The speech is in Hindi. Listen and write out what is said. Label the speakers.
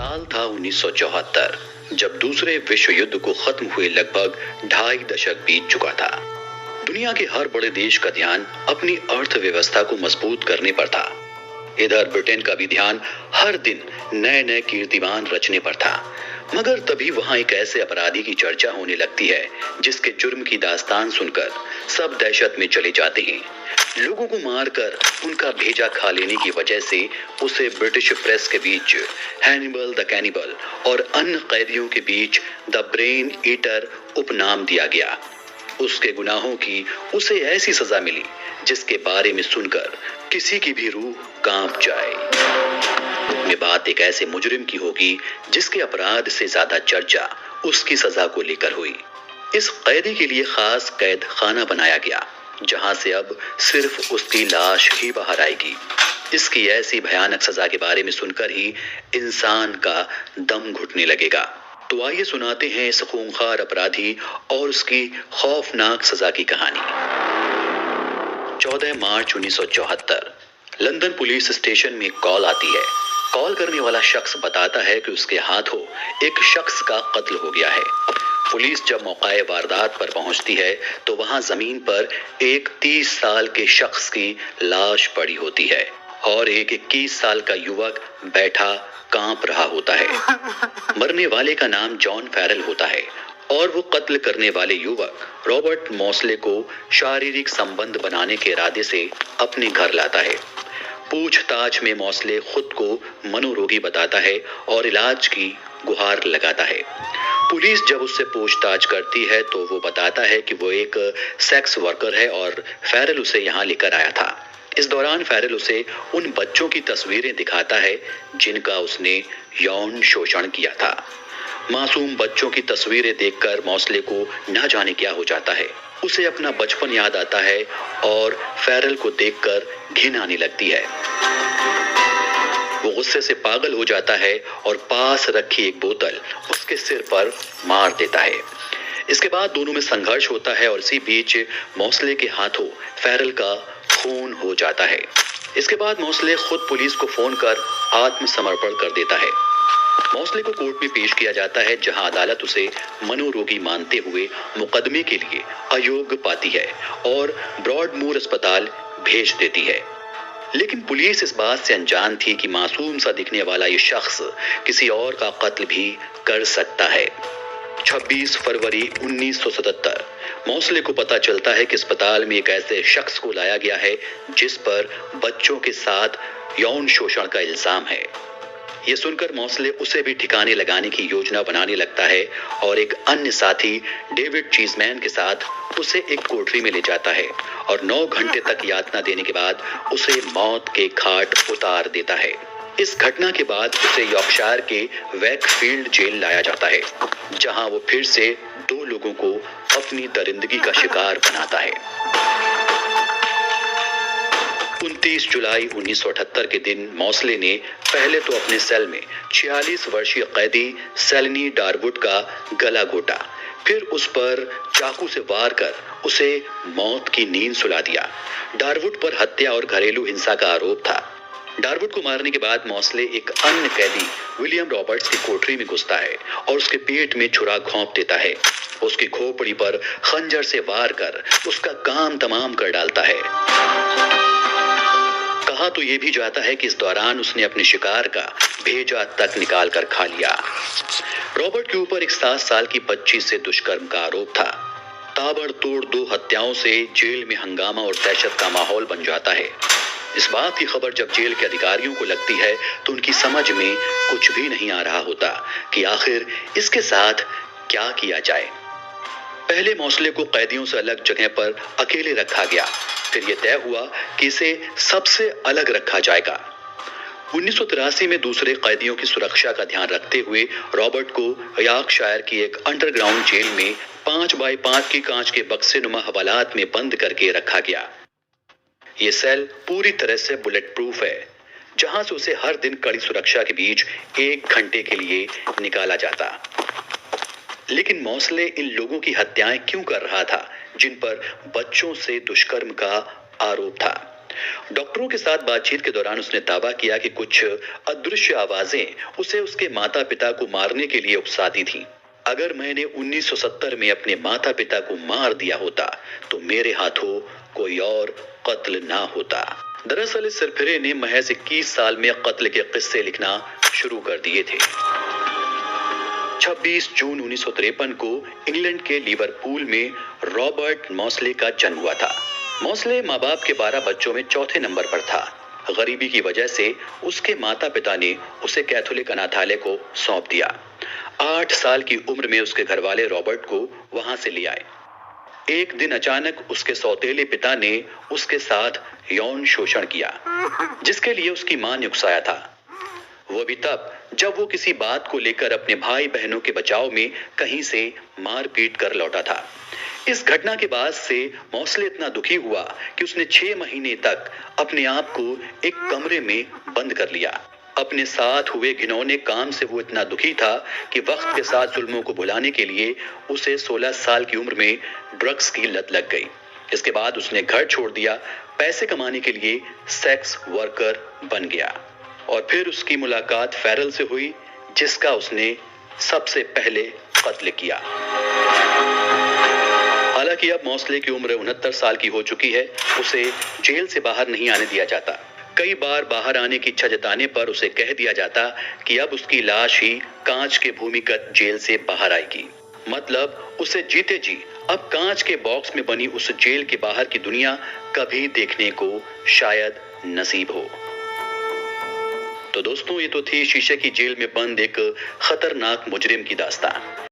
Speaker 1: साल था 1974, जब दूसरे विश्व युद्ध को खत्म हुए लगभग 2.5 दशक बीत चुका था। दुनिया के हर बड़े देश का ध्यान अपनी अर्थव्यवस्था को मजबूत करने पर था। इधर ब्रिटेन का भी ध्यान हर दिन नए नए कीर्तिमान रचने पर था। मगर तभी वहां एक ऐसे अपराधी की चर्चा होने लगती है जिसके जुर्म की दास्तान सुनकर सब दहशत में चले जाते हैं। लोगों को मारकर उनका भेजा खा लेने की वजह से उसे ब्रिटिश प्रेस के बीच हैनिबल द कैनिबल और अन्य कैदियों के बीच द ब्रेन ईटर उपनाम दिया गया। उसके गुनाहों की उसे ऐसी सजा मिली जिसके बारे में सुनकर किसी की भी रूह कांप जाए। ये बात एक ऐसे मुजरिम की होगी जिसके अपराध से ज्यादा चर्चा उसकी सजा को लेकर हुई। इस कैदी के लिए खास कैद खाना बनाया गया, जहां से अब सिर्फ उसकी लाश ही बाहर आएगी। इसकी ऐसी भयानक सजा के बारे में सुनकर ही इंसान का दम घुटने लगेगा। तो आइए सुनाते हैं इस खूंखार अपराधी और उसकी खौफनाक सजा की कहानी। 14 मार्च 1974 लंदन पुलिस स्टेशन में कॉल आती है। कॉल करने वाला शख्स बताता है कि उसके हाथों एक शख्स का कत्ल हो गया है। पुलिस जब मौके वारदात पर पहुंचती है तो वहां जमीन पर एक 30 साल के शख्स की लाश पड़ी होती है और एक 21 साल का युवक बैठा कांप रहा होता है। मरने वाले का नाम जॉन फैरल होता है और वो कत्ल करने वाले युवक रॉबर्ट मॉसले को शारीरिक संबंध बनाने के इरादे से अपने घर लाता है। पूछताछ में मॉसले खुद को मनोरोगी बताता है और इलाज की गुहार लगाता है। पुलिस जब उससे पूछताछ करती है तो वो बताता है कि वो एक सेक्स वर्कर है और फैरल उसे यहाँ लेकर आया था। इस दौरान फैरल उसे उन बच्चों की तस्वीरें दिखाता है जिनका उसने यौन शोषण किया था। मासूम बच्चों की तस्वीरें देखकर मॉसले को न जाने क्या हो जाता है। उसे अपना बचपन याद आता है और फैरल को देखकर घिन आने लगती है। वो गुस्से से पागल हो जाता है और पास रखी एक बोतल उसके सिर पर मार देता है। इसके बाद दोनों में संघर्ष होता है और इसी बीच मॉसले के हाथों फैरल का खून हो जाता है। इसके बाद मॉसले खुद पुलिस को फोन कर आत्मसमर्पण कर देता है। मॉसले को कोर्ट में पेश किया जाता है, जहां अदालत उसे मनोरोगी मानते हुए मुकदमे के लिए अयोग्य पाती है और ब्रॉडमूर अस्पताल भेज देती है। लेकिन पुलिस इस बात से अनजान थी कि मासूम सा दिखने वाला ये शख्स किसी और का कत्ल भी कर सकता है। 26 फरवरी 1977 मॉसले को पता चलता है कि अस्पताल में एक ऐसे शख्स को लाया गया है जिस पर बच्चों के साथ यौन शोषण का इल्जाम है। ये सुनकर मॉसले उसे भी ठिकाने लगाने की योजना बनाने लगता है और एक अन्य साथी डेविड चीजमैन के साथ उसे एक कोठरी में ले जाता है और 9 घंटे तक यातना देने के बाद उसे मौत के घाट उतार देता है। इस घटना के बाद उसे यॉर्कशायर के वैकफील्ड जेल लाया जाता है, जहां वो फिर से 2 लोगों को अपनी दरिंदगी का शिकार बनाता है। 29 जुलाई 1978 के दिन मॉसले ने पहले तो अपने सेल में 46 वर्षीय कैदी सेलिनी डारवुड का गला घोटा, फिर उस पर चाकू से वार कर उसे मौत की नींद सुला दिया। डारवुड पर हत्या और घरेलू हिंसा का आरोप था। डारवुड को मारने के बाद मॉसले एक अन्य कैदी विलियम रॉबर्ट्स की कोठरी में घुसता है और उसके पेट में छुरा घोंप देता है। उसकी खोपड़ी पर खंजर से वार कर उसका काम तमाम कर डालता है। कहा तो ये भी जाता है कि इस दौरान उसने अपने शिकार का भेजा तक निकाल कर खा लिया। रॉबर्ट के ऊपर एक 7 साल की बच्ची से दुष्कर्म का आरोप था। ताबड़तोड़ 2 हत्याओं से जेल में हंगामा और दहशत का माहौल बन जाता है। इस बात की खबर जब जेल के अधिकारियों को लगती है तो उनकी समझ में कुछ भी नहीं आ रहा होता कि आखिर इसके साथ क्या किया जाए। पहले मॉसले को कैदियों से अलग जगह पर अकेले रखा गया, फिर यह तय हुआ कि इसे सबसे अलग रखा जाएगा। 1983 में दूसरे कैदियों की सुरक्षा का ध्यान रखते हुए रॉबर्ट को यॉर्कशायर की एक अंडरग्राउंड जेल में 5 बाई 5 की कांच के बक्से नुमा हवालात में बंद करके रखा गया। ये सेल पूरी तरह से बुलेट प्रूफ है, जहां से उसे हर दिन कड़ी सुरक्षा के बीच 1 घंटे के लिए निकाला जाता। लेकिन मॉसले इन लोगों की हत्याएं क्यों कर रहा था जिन पर बच्चों से दुष्कर्म का आरोप था? डॉक्टरों के साथ बातचीत के दौरान उसने दावा किया कि कुछ अदृश्य आवाजें उसे उसके माता पिता को मारने के लिए उकसाती थीं। अगर मैंने 1970 में अपने माता पिता को मार दिया होता तो मेरे हाथों कोई और कत्ल ना होता। दरअसल इस सिरफिरे ने महज 21 साल में कत्ल के किस्से लिखना शुरू कर दिए थे। 26 जून 1953 को इंग्लैंड के लिवरपूल में रॉबर्ट मॉसले का जन्म हुआ था। मॉसले माँ बाप के 12 बच्चों में चौथे नंबर पर था। गरीबी की वजह से उसके माता पिता ने उसे कैथोलिक अनाथालय को सौंप दिया। 8 साल की उम्र में उसके घर वाले रॉबर्ट को वहां से ले आए। एक दिन अचानक उसके सौतेले पिता ने उसके साथ यौन शोषण किया, जिसके लिए उसकी मां ने उकसाया था। वो भी तब जब वो किसी बात को लेकर अपने भाई बहनों के बचाव में कहीं से मारपीट कर लौटा था। इस घटना के बाद से मॉसले इतना दुखी हुआ कि उसने 6 महीने तक अपने आप को एक कमरे में बंद कर लिया। अपने साथ हुए घिनौने काम से वो इतना दुखी था कि वक्त के साथ जुल्मों को भुलाने के लिए उसे 16 साल की उम्र में ड्रग्स की लत लग गई। इसके बाद उसने घर छोड़ दिया, पैसे कमाने के लिए सेक्स वर्कर बन गया और फिर उसकी मुलाकात फेरल से हुई, जिसका उसने सबसे पहले कत्ल किया। हालांकि अब मॉसले की उम्र 69 साल की हो चुकी है। उसे जेल से बाहर नहीं आने दिया जाता। कई बार बाहर आने की इच्छा जताने पर उसे कह दिया जाता कि अब उसकी लाश ही कांच के भूमिगत जेल से बाहर आएगी। मतलब उसे जीते जी अब कांच के बॉक्स में बनी उस जेल के बाहर की दुनिया कभी देखने को शायद नसीब हो। तो दोस्तों, ये तो थी शीशे की जेल में बंद एक खतरनाक मुजरिम की दास्तान।